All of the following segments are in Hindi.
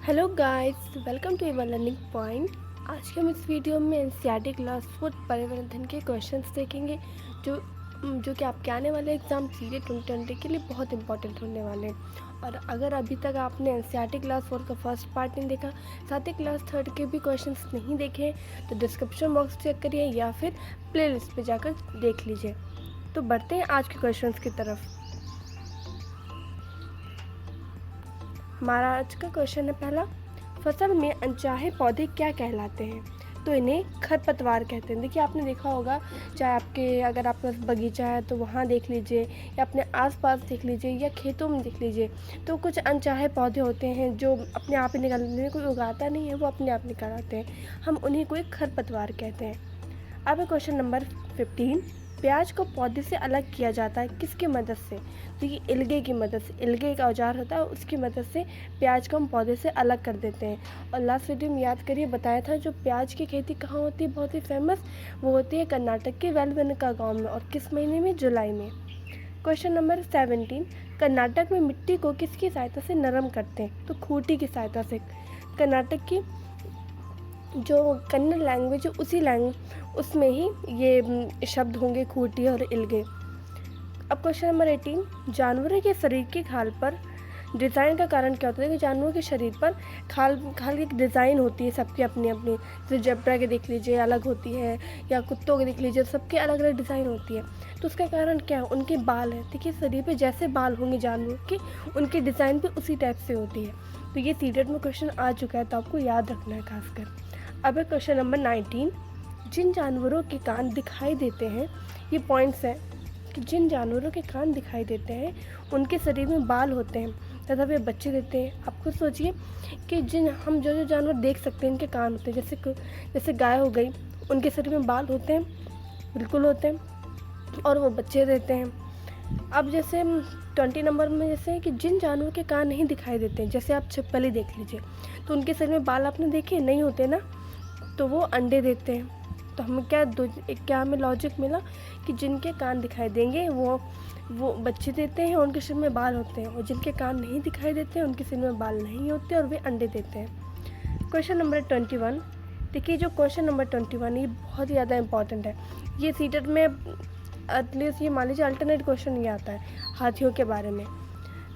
Hello guys, welcome to your learning point. आज के हम इस वीडियो में एनसीईआरटी क्लास 4 पर्यावरण अध्ययन के क्वेश्चंस देखेंगे जो जो कि आपके आने वाले एग्ज़ाम सीए 2020 के लिए बहुत इंपॉर्टेंट होने वाले हैं। और अगर अभी तक आपने एनसीईआरटी क्लास 4 का फर्स्ट पार्ट नहीं देखा, साथ ही क्लास 3 के भी क्वेश्चंस नहीं देखे, तो डिस्क्रिप्शन बॉक्स चेक करिए या फिर प्लेलिस्ट पे जाकर देख लीजिए। तो बढ़ते हैं आज के क्वेश्चंस की तरफ। हमारा आज का क्वेश्चन है पहला, फसल में अनचाहे पौधे क्या कहलाते हैं? तो इन्हें खरपतवार कहते हैं। देखिए, आपने देखा होगा, चाहे आपके अगर आपके पास बगीचा है तो वहाँ देख लीजिए, या अपने आसपास देख लीजिए, या खेतों में देख लीजिए, तो कुछ अनचाहे पौधे होते हैं जो अपने आप ही निकल, कोई उगाता नहीं है, वो अपने आप निकल आते हैं। हम उन्हीं को एक खरपतवार कहते हैं। अब है क्वेश्चन नंबर 15, प्याज को पौधे से अलग किया जाता है किसकी मदद से? देखिए, इल्गे की मदद से। इल्गे एक औजार होता है, उसकी मदद से प्याज को हम पौधे से अलग कर देते हैं। और लास्ट वीडियो में याद करिए, बताया था जो प्याज की खेती कहाँ होती है बहुत ही फेमस, वो होती है कर्नाटक के वेलवनका गांव में। और किस महीने में? जुलाई में। क्वेश्चन नंबर 17, कर्नाटक में मिट्टी को किसकी सहायता से नरम करते हैं? तो खूंटी की सहायता से। कर्नाटक की जो कन्नड़ लैंग्वेज है उसमें ही ये शब्द होंगे, खूंटी और इल्गे। अब क्वेश्चन नंबर 18, जानवरों के शरीर की खाल पर डिज़ाइन का कारण क्या होता है? कि जानवरों के शरीर पर खाल खाल की डिज़ाइन होती है, सबकी अपनी अपनी। जैसे जेब्रा के देख लीजिए अलग होती है, या कुत्तों के देख लीजिए, सबके अलग अलग डिज़ाइन होती है। तो उसका कारण क्या है? उनके बाल है। देखिए, शरीर पे जैसे बाल होंगे जानवरों के, उनकी डिज़ाइन भी उसी टाइप से होती है। तो ये सीटेट में क्वेश्चन आ चुका है, तो आपको याद रखना है खासकर। अब है क्वेश्चन नंबर 19, जिन जानवरों के कान दिखाई देते हैं, ये पॉइंट्स हैं कि जिन जानवरों के कान दिखाई देते हैं उनके शरीर में बाल होते हैं तथा वे बच्चे देते हैं। आप खुद सोचिए कि हम जो जानवर देख सकते हैं इनके कान होते हैं, जैसे गाय हो गई, उनके शरीर में बाल होते हैं, बिल्कुल होते हैं, और वो बच्चे देते हैं। अब जैसे 20 नंबर में जैसे कि जिन जानवरों के कान नहीं दिखाई देते हैं, जैसे आप छिपकली देख लीजिए, तो उनके शरीर में बाल आपने देखे नहीं होते ना, तो वो अंडे देते हैं। तो हमें क्या हमें लॉजिक मिला कि जिनके कान दिखाई देंगे वो बच्चे देते हैं, उनके सिर में बाल होते हैं, और जिनके कान नहीं दिखाई देते हैं उनके सिर में बाल नहीं होते और वे अंडे देते हैं। क्वेश्चन नंबर 21, देखिए जो क्वेश्चन नंबर 21 ये बहुत ही ज़्यादा इंपॉर्टेंट है। ये सीटेट में एटलीस्ट ये मान लीजिए अल्टरनेट क्वेश्चन ये आता है हाथियों के बारे में।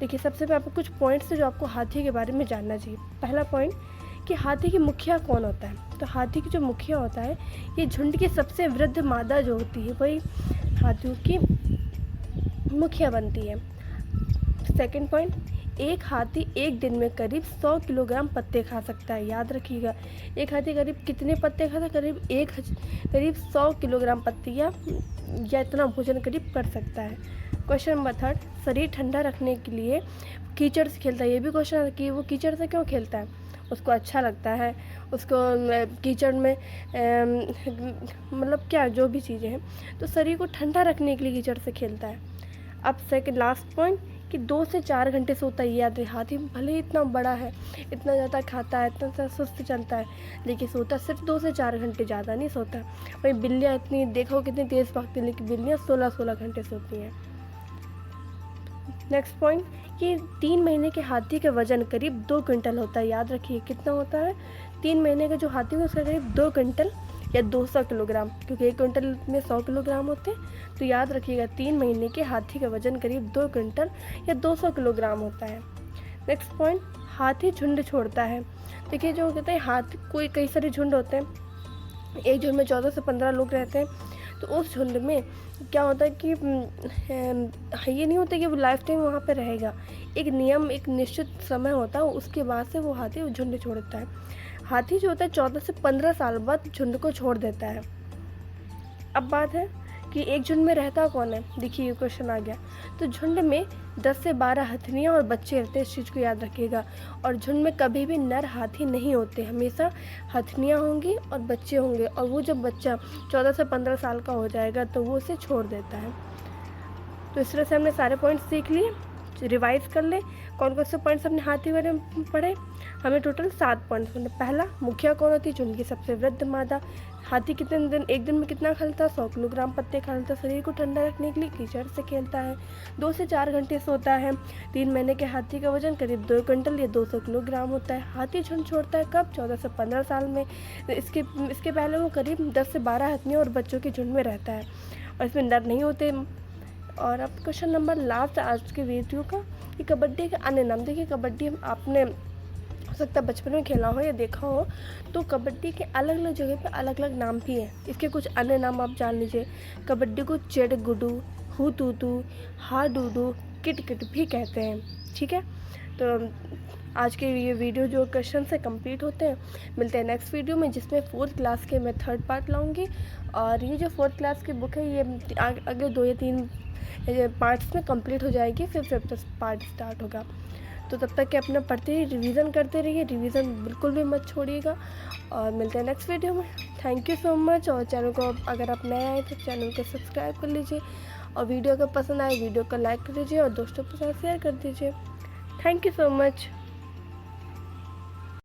देखिए, सबसे पहले आपको कुछ पॉइंट्स है जो आपको हाथी के बारे में जानना चाहिए। पहला पॉइंट कि हाथी की मुखिया कौन होता है? तो हाथी की जो मुखिया होता है, ये झुंड की सबसे वृद्ध मादा जो होती है वही हाथियों की मुखिया बनती है। सेकंड पॉइंट, एक हाथी एक दिन में करीब 100 किलोग्राम पत्ते खा सकता है। याद रखिएगा, एक हाथी करीब कितने पत्ते खाता है? करीब 100 किलोग्राम पत्ते या इतना भोजन करीब कर सकता है। क्वेश्चन नंबर 3, शरीर ठंडा रखने के लिए कीचड़ से खेलता है। ये भी क्वेश्चन है कि वो कीचड़ से क्यों खेलता है? उसको अच्छा लगता है, उसको कीचड़ में मतलब क्या जो भी चीज़ें हैं, तो शरीर को ठंडा रखने के लिए कीचड़ से खेलता है। अब सेकंड लास्ट पॉइंट कि 2 से 4 घंटे सोता है। याद है, हाथी भले ही इतना बड़ा है, इतना ज़्यादा खाता है, इतना ज़्यादा सुस्त चलता है, लेकिन सोता सिर्फ 2 से 4 घंटे, ज़्यादा नहीं सोता। वही बिल्लियाँ इतनी देखो कितनी तेज़ भागती हैं, लेकिन बिल्लियाँ 16-16 घंटे सोती हैं। नेक्स्ट पॉइंट कि 3 महीने के हाथी का वजन करीब 2 क्विंटल होता है। याद रखिए कितना होता है? 3 महीने का जो हाथी है उसका करीब 2 क्विंटल या 200 किलोग्राम, क्योंकि 1 क्विंटल में 100 किलोग्राम होते हैं। तो याद रखिएगा 3 महीने के हाथी का वजन करीब 2 क्विंटल या 200 किलोग्राम होता है। नेक्स्ट पॉइंट, हाथी झुंड छोड़ता है। देखिए, जो कहते हैं हाथी कोई कई सारे झुंड होते हैं, एक झुंड में 14 से 15 लोग रहते हैं, तो उस झुंड में क्या होता है कि ये नहीं होता कि वो लाइफ टाइम वहाँ पे रहेगा। एक नियम, एक निश्चित समय होता है, उसके बाद से वो हाथी झुंड छोड़ता है। हाथी जो होता है 14 से 15 साल बाद झुंड को छोड़ देता है। अब बात है कि एक झुंड में रहता कौन है? देखिए, ये क्वेश्चन आ गया। तो झुंड में 10 से 12 हथनियाँ और बच्चे रहते हैं, इस चीज़ को याद रखिएगा। और झुंड में कभी भी नर हाथी नहीं होते, हमेशा हथनियाँ होंगी और बच्चे होंगे। और वो जब बच्चा 14 से 15 साल का हो जाएगा तो वो उसे छोड़ देता है। तो इस तरह से हमने सारे पॉइंट्स सीख लिए। रिवाइज़ कर लें कौन कौन से पॉइंट्स हमने हाथी बारे में पढ़े। हमें टोटल 7 पॉइंट्स पढ़े। पहला, मुखिया कौन होती है? जो उनकी सबसे वृद्ध मादा। हाथी कितने दिन एक दिन में कितना खाता है? 100 किलोग्राम पत्ते खाता है। शरीर को ठंडा रखने के लिए कीचड़ से खेलता है। 2 से 4 घंटे सोता है। 3 महीने के हाथी का वजन करीब 2 क्विंटल या 200 किलोग्राम होता है। हाथी झुंड छोड़ता है कब? 14 से 15 साल में। इसके पहले वो करीब 10 से 12 हाथियों और बच्चों के झुंड में रहता है और इसमें नर नहीं होते। और अब क्वेश्चन नंबर लास्ट आज के वीडियो का, कि कबड्डी के अन्य नाम। देखिए, कबड्डी आपने हो सकता है बचपन में खेला हो या देखा हो, तो कबड्डी के अलग अलग जगह पे अलग अलग नाम भी हैं। इसके कुछ अन्य नाम आप जान लीजिए। कबड्डी को चेड गुडू, हु तू, हा डूडू, किट किट भी कहते हैं। ठीक है, तो आज के ये वीडियो जो क्वेश्चन से कंप्लीट होते हैं। मिलते हैं नेक्स्ट वीडियो में, जिसमें 4th क्लास के मैं 3rd पार्ट लाऊंगी। और ये जो 4th क्लास की बुक है, ये अगले 2 या 3 पार्ट्स में कंप्लीट हो जाएगी, फिर 5th पार्ट स्टार्ट होगा। तो तब तक के अपना पढ़ते ही रिवीजन करते रहिए, रिवीजन बिल्कुल भी मत छोड़िएगा। और मिलते हैं नेक्स्ट वीडियो में। Thank you so much. और चैनल को अगर आप नए आए तो चैनल को सब्सक्राइब कर लीजिए, और वीडियो अगर पसंद आए वीडियो को लाइक कर लीजिए और दोस्तों के साथ शेयर कर दीजिए। Thank you so much.